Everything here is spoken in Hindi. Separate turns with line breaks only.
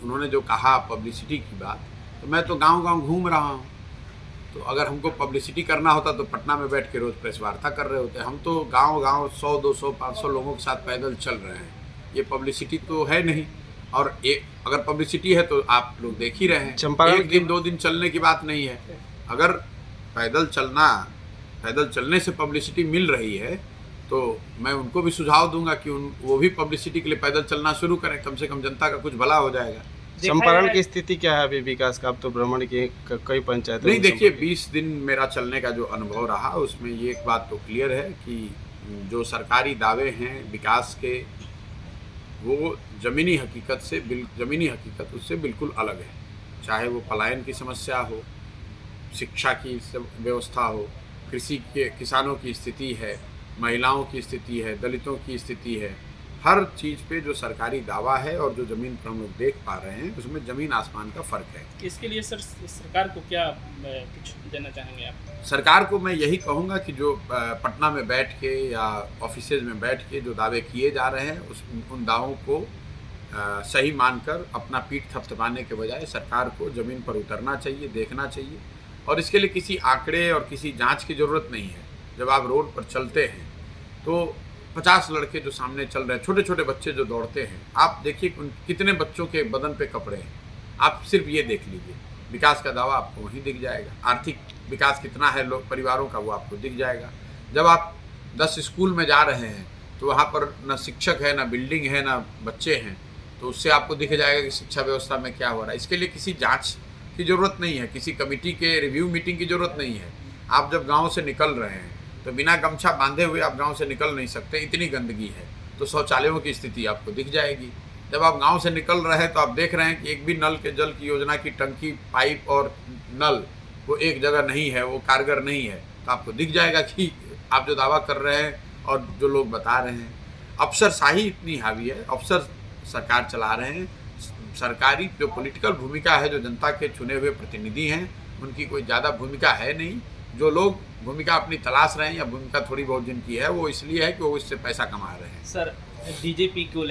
उन्होंने जो कहा पब्लिसिटी की बात, तो मैं तो गांव-गांव घूम रहा हूं। तो अगर हमको पब्लिसिटी करना होता तो पटना में बैठ के रोज़ प्रेस वार्ता कर रहे होते। हम तो गांव-गांव 100, 200, 500 लोगों के साथ पैदल चल रहे हैं। ये पब्लिसिटी तो है नहीं। और अगर पब्लिसिटी है तो आप लोग देख ही रहे हैं।
चंपारण
एक दिन 2 दिन चलने की बात नहीं है। अगर पैदल चलने से पब्लिसिटी मिल रही है तो मैं उनको भी सुझाव दूंगा कि वो भी पब्लिसिटी के लिए पैदल चलना शुरू करें। कम से कम जनता का कुछ भला हो जाएगा।
चंपारण की स्थिति क्या है अभी विकास का? अब तो भ्रमण की कई पंचायतों
नहीं, देखिए 20 दिन मेरा चलने का जो अनुभव रहा उसमें ये एक बात तो क्लियर है कि जो सरकारी दावे हैं विकास के, वो ज़मीनी हकीकत उससे बिल्कुल अलग है। चाहे वो पलायन की समस्या हो, शिक्षा की व्यवस्था हो, किसानों की स्थिति है, महिलाओं की स्थिति है, दलितों की स्थिति है, हर चीज़ पे जो सरकारी दावा है और जो ज़मीन पर हम लोग देख पा रहे हैं उसमें ज़मीन आसमान का फ़र्क है।
इसके लिए सर सरकार को क्या कुछ देना चाहेंगे आप?
सरकार को मैं यही कहूँगा कि जो पटना में बैठ के या ऑफिसेज में बैठ के जो दावे किए जा रहे हैं उन दावों को सही मानकर अपना पीठ थपथपाने के बजाय सरकार को ज़मीन पर उतरना चाहिए, देखना चाहिए। और इसके लिए किसी आंकड़े और किसी जांच की ज़रूरत नहीं है। जब आप रोड पर चलते हैं तो 50 लड़के जो सामने चल रहे हैं, छोटे छोटे बच्चे जो दौड़ते हैं, आप देखिए कितने बच्चों के बदन पे कपड़े हैं। आप सिर्फ ये देख लीजिए, विकास का दावा आपको वहीं दिख जाएगा। आर्थिक विकास कितना है लोग परिवारों का, वो आपको दिख जाएगा। जब आप 10 स्कूल में जा रहे हैं तो वहाँ पर न शिक्षक है, न बिल्डिंग है, न बच्चे हैं, तो उससे आपको दिख जाएगा कि शिक्षा व्यवस्था में क्या हो रहा है। इसके लिए किसी जांच की ज़रूरत नहीं है, किसी कमेटी के रिव्यू मीटिंग की ज़रूरत नहीं है। आप जब गाँव से निकल रहे हैं तो बिना गमछा बांधे हुए आप गांव से निकल नहीं सकते, इतनी गंदगी है। तो शौचालयों की स्थिति आपको दिख जाएगी। जब आप गांव से निकल रहे हैं तो आप देख रहे हैं कि एक भी नल के जल की योजना की टंकी, पाइप और नल वो एक जगह नहीं है, वो कारगर नहीं है। तो आपको दिख जाएगा कि आप जो दावा कर रहे हैं और जो लोग बता रहे हैं, अफसरशाही इतनी हावी है, अफसर सरकार चला रहे हैं। सरकारी जो पॉलिटिकल भूमिका है, जो जनता के चुने हुए प्रतिनिधि हैं, उनकी कोई ज़्यादा भूमिका है नहीं। जो लोग भूमिका अपनी तलाश रहे हैं या भूमिका थोड़ी बहुत जिनकी है, वो इसलिए है कि वो इससे पैसा कमा रहे हैं।
सर बीजेपी को